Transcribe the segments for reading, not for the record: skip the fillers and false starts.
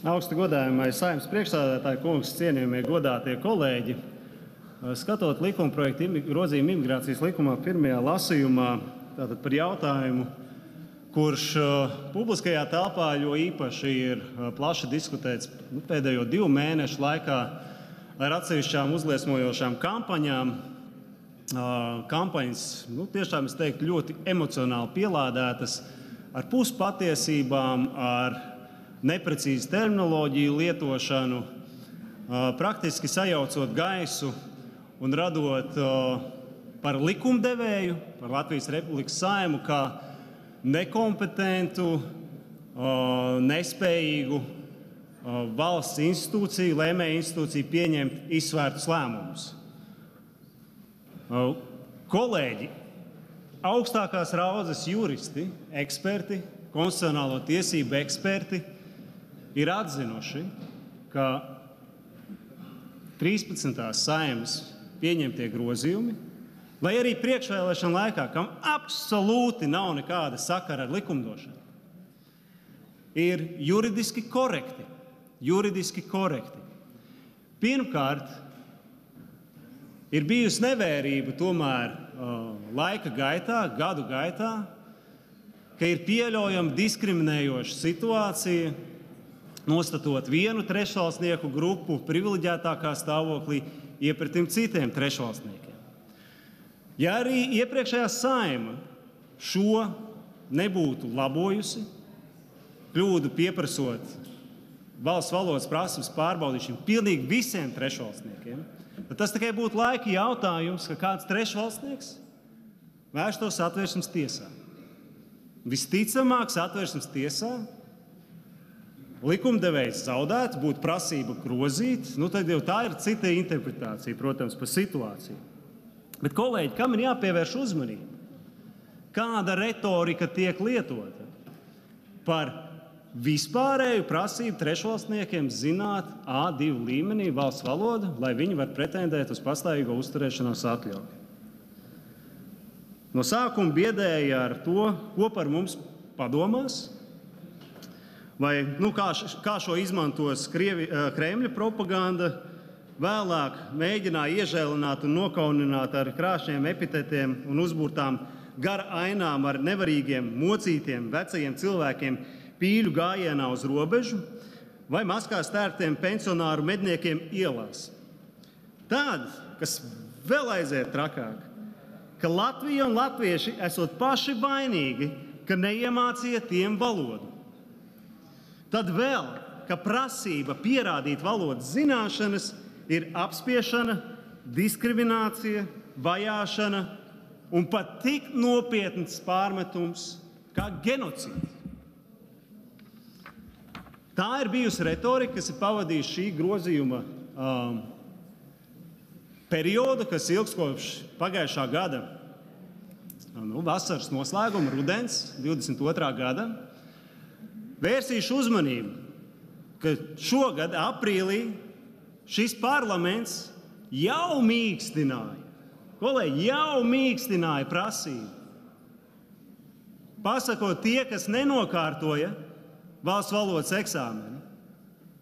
Augsti godājamais Saeimas priekšsēdētāji kungs, cienījamie godātie kolēģi, skatot likumprojektu grozījumu imigrācijas likumā pirmajā lasījumā, tātad par jautājumu, kurš publiskajā telpā jo īpaši ir plaši diskutēts pēdējo 2 mēnešu laikā ar atsevišķām uzliesmojošām kampaņām. Kampaņas, tiešām es teiktu, ļoti emocionāli pielādētas ar puspatiesībām, ar neprecīzu terminoloģiju lietošanu, praktiski sajaucot gaisu un radot par likumdevēju, par Latvijas Republikas Saeimu, kā nekompetentu, nespējīgu valsts institūciju, lēmēju institūciju pieņemt izsvērtus lēmumus. Kolēģi, augstākās raudzes juristi, eksperti, konstitucionālo tiesību eksperti ir atzinuši, ka 13. Saeimas pieņemtie grozījumi, lai arī priekšvēlēšana laikā, kam absolūti nav nekāda sakara ar likumdošanu, ir juridiski korekti. Pirmkārt, ir bijusi nevērība tomēr laika gaitā, gadu gaitā, ka ir pieļaujama diskriminējoša situācija, nostatot vienu trešvalstnieku grupu privileģētākā stāvoklī iepretim citiem trešvalstniekiem. Ja arī iepriekšējā Saeima šo nebūtu labojusi, kļūdu pieprasot valsts valodas prasības pārbaudīšanu pilnīgi visiem trešvalstniekiem, tad tas tikai būtu laika jautājums, ka kāds trešvalstnieks vērstos Satversmes tiesā. Visticamāk, Satversmes tiesā likumdevējs zaudētu, būtu prasība grozīt, tad jau tā ir cita interpretācija, protams, par situāciju. Bet, kolēģi, kam ir jāpievērš uzmanība? Kāda retorika tiek lietota par vispārēju prasību trešvalstniekiem zināt A2 līmenī valsts valodu, lai viņi var pretendēt uz pastāvīgo uzturēšanās atļauju? No sākuma biedēja ar to, ko par mums padomās, vai kā šo izmantos Kremļa propaganda, vēlāk mēģināja iežēlināt un nokaunināt ar krāšņiem epitetiem un uzburtām gara ainām ar nevarīgiem, mocītiem, vecajiem cilvēkiem pīļu gājienā uz robežu vai maskās tērptiem pensionāru medniekiem ielās. Tad, kas vēl aiziet trakāk, ka Latvija un latvieši esot paši vainīgi, ka neiemācīja tiem valodu. Tad vēl, ka prasība pierādīt valodas zināšanas ir apspiešana, diskriminācija, vajāšana un pat tik nopietns pārmetums kā genocīds. Tā ir bijusi retorika, kas ir pavadījusi šī grozījuma periodu, kas ilgs kopš pagājušā gada vasaras noslēguma, rudens 22. gada. Vērsīšu uzmanību, ka šogad aprīlī šis parlaments jau mīkstināja prasību. Pasakot, tie, kas nenokārtoja valsts valodas eksāmeni,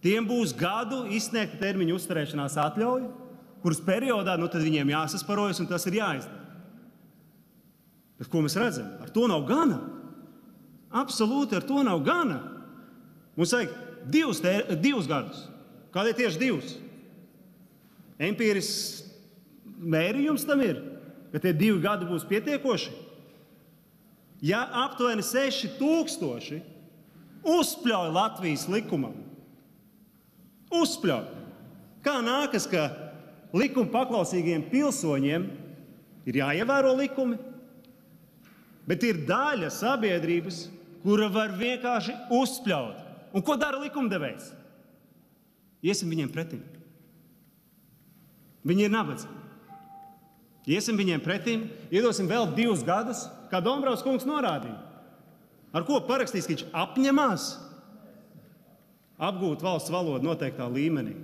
tiem būs gadu izsniegta termiņa uzturēšanās atļauja, kuras periodā tad viņiem jāsasparojas un tas ir jāizdara. Bet ko mēs redzam? Ar to nav gana. Absolūti ar to nav gana. Mums vajag 2 gadus. Kādēļ tieši 2? Empīrisks mērījums tam ir, ka tie 2 gadi būs pietiekoši. Ja aptuveni 6000 uzspļauj Latvijas likumam, kā nākas, ka likuma paklausīgiem pilsoņiem ir jāievēro likumi, bet ir daļa sabiedrības, kura var vienkārši uzspļaut. Un ko dara likumdevējs? Iesim viņiem pretim. Viņi ir nabadzīgi. Iesim viņiem pretim, iedosim vēl 2 gadus, kā Dombrovs kungs norādīja. Ar ko parakstīs, ka viņš apņemās apgūt valsts valodu noteiktā līmenī.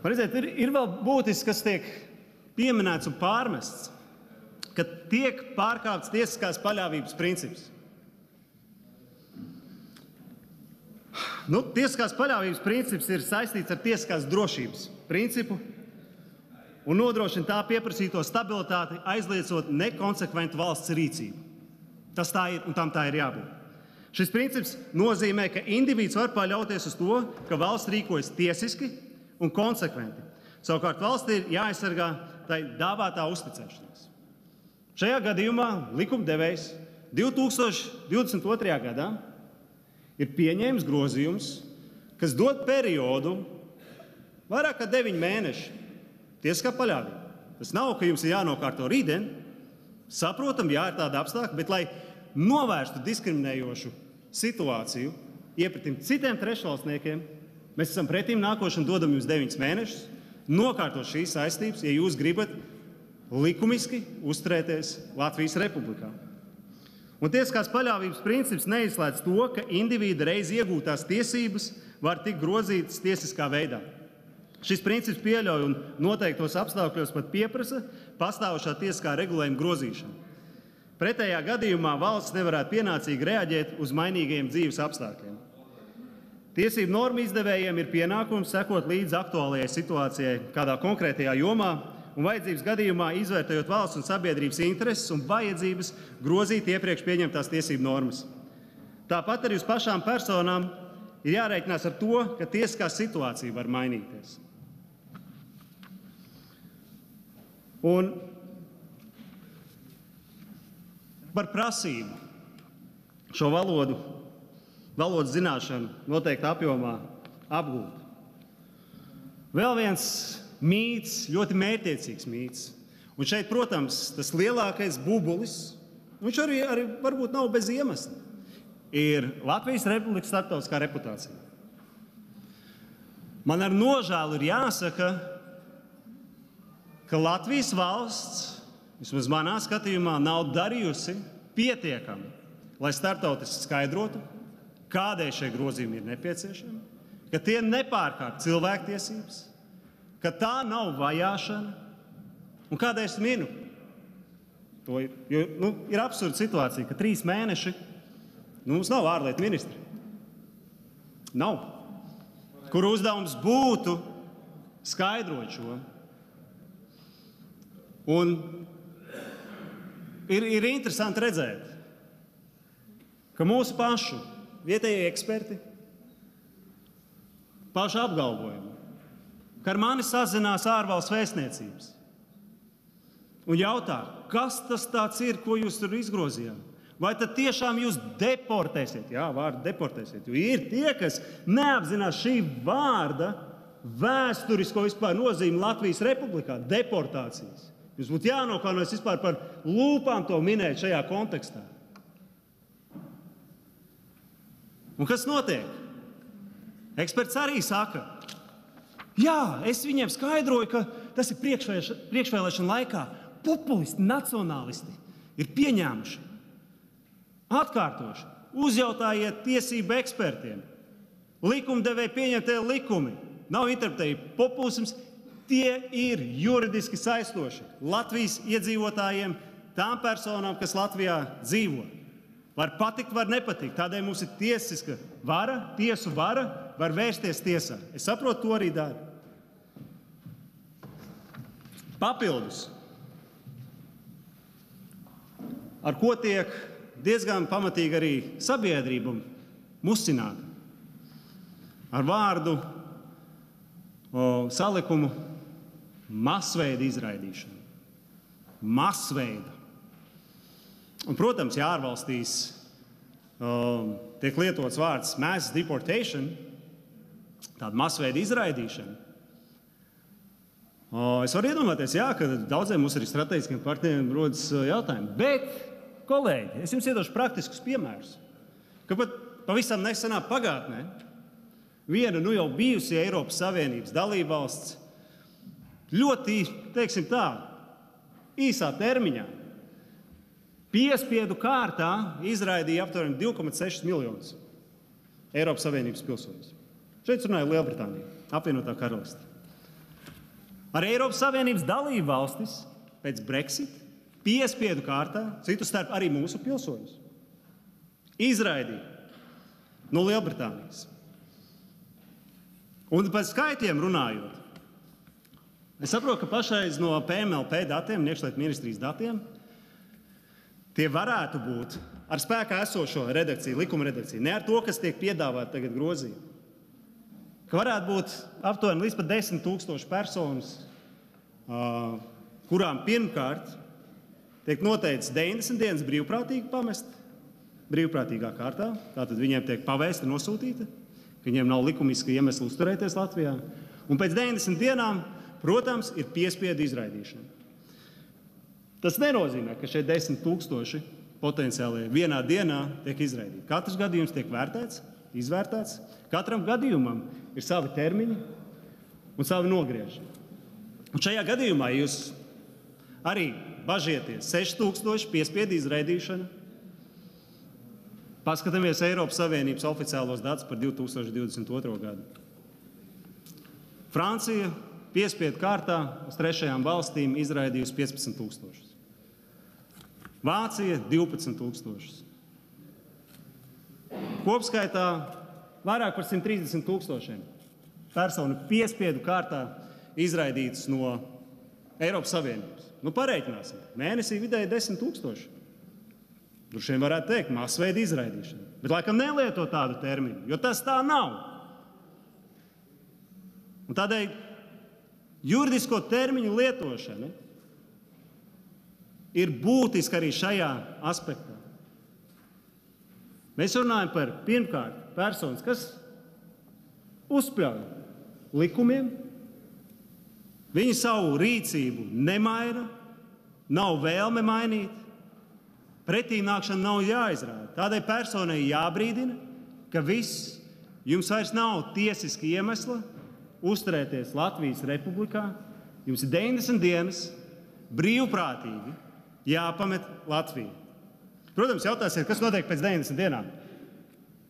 Redziet, ir vēl būtisks, kas tiek pieminēts un pārmests, ka tiek pārkāpts tiesiskās paļāvības princips. Tiesiskās paļāvības princips ir saistīts ar tiesiskās drošības principu un nodrošina tā pieprasīto stabilitāti, aizliedzot nekonsekventu valsts rīcību. Tas tā ir un tam tā ir jābūt. Šis princips nozīmē, ka indivīds var paļauties uz to, ka valsts rīkojas tiesiski un konsekventi. Savukārt valstī ir jāaizsargā tai dāvātā uzticēšanās. Šajā gadījumā likumdevējs 2022. gadā ir pieņēmis grozījums, kas dod periodu vairāk kā 9 mēneši tiesiskā paļāvība. Tas nav, ka jums ir jānokārto rītdien. Saprotam, jā, ir tāda apstākļa, bet lai novērstu diskriminējošu situāciju iepratim citiem trešvalstniekiem, mēs esam pretīm nākoši un dodam jums 9 mēnešus, nokārtot šīs saistības, ja jūs gribat likumiski uzturēties Latvijas Republikā. Un tiesiskās paļāvības princips neizslēdz to, ka indivīda reiz iegūtās tiesības var tikt grozītas tiesiskā veidā. Šis princips pieļauj un noteiktos apstākļos pat pieprasa pastāvošā tiesiskā regulējuma grozīšanu. Pretējā gadījumā valsts nevarētu pienācīgi reaģēt uz mainīgajiem dzīves apstākļiem. Tiesību normu izdevējiem ir pienākums sekot līdz aktuālajai situācijai kādā konkrētajā jomā un vajadzības gadījumā izvērtējot valsts un sabiedrības intereses un vajadzības grozīt iepriekš pieņemtās tiesību normas. Tāpat arī uz pašām personām ir jārēķinās ar to, ka tiesiskā situācija var mainīties. Un par prasību šo valodas zināšanu noteiktā apjomā apgūt. Vēl viens mīts, ļoti mērķtiecīgs mīts. Un šeit, protams, tas lielākais bubulis, viņš arī varbūt nav bez iemesla, ir Latvijas Republikas starptautiskā reputācija. Man ar nožēlu ir jāsaka, ka Latvijas valsts, vismaz manā skatījumā, nav darījusi pietiekami, lai starptautiski skaidrotu, kādēļ šie grozījumi ir nepieciešami, ka tie nepārkāpj cilvēktiesības, ka tā nav vajāšana. Un kādēļ es minu? To ir absurda situācija, ka 3 mēneši mums nav ārlietu ministri. Nav. Kur uzdevums būtu skaidrot šo. Un ir interesanti redzēt, ka mūsu pašu vietējie eksperti paši apgalvojumu, ka ar mani sazinās ārvalstu vēstniecības un jautā, kas tas tāds ir, ko jūs tur izgrozījāt? Vai tad tiešām jūs deportēsiet? Jā, vārdu deportēsiet. Jo ir tie, kas neapzinās šī vārda vēsturisko vispār nozīmi Latvijas Republikā - deportācijas. Jums būtu jānokaunojas vispār par lūpām to minēt šajā kontekstā. Un kas notiek? Eksperts arī saka, jā, es viņiem skaidroju, ka tas ir priekšvēlēšana laikā. Populisti, nacionālisti ir pieņēmuši. Atkārtoši, uzjautājiet tiesību ekspertiem. Likumdevēji pieņemtie likumi nav interpretēji populisms, tie ir juridiski saistoši Latvijas iedzīvotājiem, tām personām, kas Latvijā dzīvo. Var patikt, var nepatikt. Tādēļ mums ir tiesiska vara, tiesu vara, var vērsties tiesā. Es saprotu, to arī dara. Papildus, ar ko tiek diezgan pamatīgi arī sabiedrība muscināta. Ar vārdu salikumu masveida izraidīšana. Masveida. Un, protams, ja ārvalstīs tiek lietots vārds mass deportation, tāda masveida izraidīšana, es varu iedomāties, jā, ka daudziem mums arī strateģiskiem partneriem rodas jautājumi. Bet, kolēģi, es jums iedošu praktiskus piemērus, ka pat pavisam nesenā pagātnē viena jau bijusi Eiropas Savienības dalībvalsts ļoti, teiksim tā, īsā termiņā piespiedu kārtā izraidīja aptuveni 2,6 miljonus Eiropas Savienības pilsoņus. Šeit runāja Lielbritānija, apvienotā karaliste. Ar Eiropas Savienības dalību valstis pēc Brexit piespiedu kārtā, citu starp arī mūsu pilsoņus, izraidīja no Lielbritānijas. Un par skaitļiem runājot, es saprotu, ka pašreiz no PMLP datiem, iekšlietu ministrijas datiem, tie varētu būt ar spēkā esošo redakciju, likuma redakciju, ne ar to, kas tiek piedāvāt tagad grozījumi. Ka varētu būt aptuveni līdz pat 10 000 personas, kurām pirmkārt tiek noteikts 90 dienas brīvprātīgi pamest, brīvprātīgā kārtā, tātad viņiem tiek pavēsta nosūtīta, ka viņiem nav likumiski iemesli uzturēties Latvijā. Un pēc 90 dienām, protams, ir piespiedu izraidīšana. Tas nenozīmē, ka šie 10 000 potenciālie vienā dienā tiek izraidīti. Katrs gadījums tiek vērtēts, izvērtēts. Katram gadījumam ir savi termiņi un savi nogrieži. Un šajā gadījumā jūs arī bažieties 6000 piespiedu izraidīšana. Paskatāmies Eiropas Savienības oficiālos datus par 2022. gadu. Francija piespiedu kārtā uz trešajām valstīm izraidījusi 15 000. Vācija 12 000. Kopskaitā vairāk par 130 000 personu piespiedu kārtā izraidītas no Eiropas Savienības. Nu, pareiķināsim. Mēnesī vidēji 10 000. Droši vien varētu teikt, masveida izraidīšana. Bet laikam nelieto tādu terminu, jo tas tā nav. Un tādēļ juridisko termiņu lietošana ir būtiska arī šajā aspektā. Mēs runājam par pirmkārt personas, kas uzspļauj likumiem, viņi savu rīcību nemaina, nav vēlme mainīt, pretī nākšana nav jāizrāda. Tādai personai jābrīdina, ka viss, jums vairs nav tiesiski iemesla uzturēties Latvijas Republikā, jums ir 90 dienas brīvprātīgi jāpamet Latviju. Protams, jautājums ir, kas notiek pēc 90 dienām?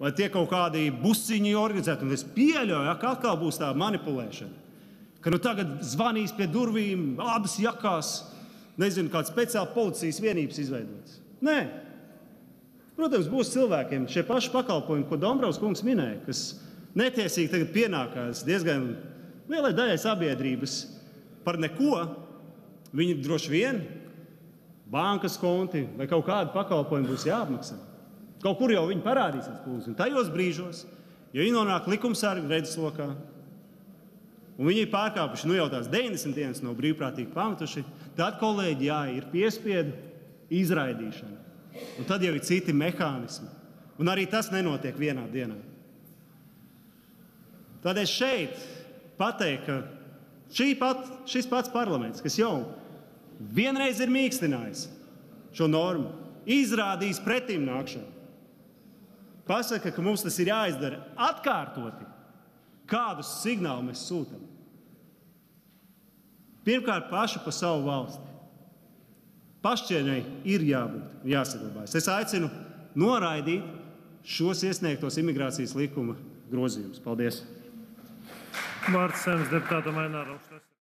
Vai tie kaut kādi busiņi organizēti, un es pieļauju, ka atkal būs tā manipulēšana, ka nu tagad zvanīs pie durvīm, abas jakās, nezinu, kāds speciāli policijas vienības izveidots. Nē. Protams, būs cilvēkiem šie paši pakalpojumi, ko Dombrovs kungs minēja, kas netiesīgi tagad pienākās diezgan lielai daļai sabiedrības par neko. Viņi droši vien bankas konti vai kaut kādu pakalpojumu būs jāapmaksā. Kaut kur jau viņi parādīsies plūs. Un tajos brīžos, ja viņi nonāk likumsarga redzeslokā, un viņi ir pārkāpuši jau tās 90 dienas no brīvprātīgi pametuši, tad, kolēģi, jā, ir piespiedu izraidīšana. Un tad jau ir citi mehānismi. Un arī tas nenotiek vienā dienā. Tādēļ šeit pateikt, ka šis pats parlaments, kas jau vienreiz ir mīkstinājis šo normu, izrādījis pretimnākšanu, pasaka, ka mums tas ir jāizdara atkārtoti, kādus signālus mēs sūtam. Pirmkārt, paši pa savu valsti. Pašcieņai ir jābūt, jāsaglabājas. Es aicinu noraidīt šos iesniegtos imigrācijas likuma grozījumus. Paldies! Vārds Saeimas deputātam Aināram.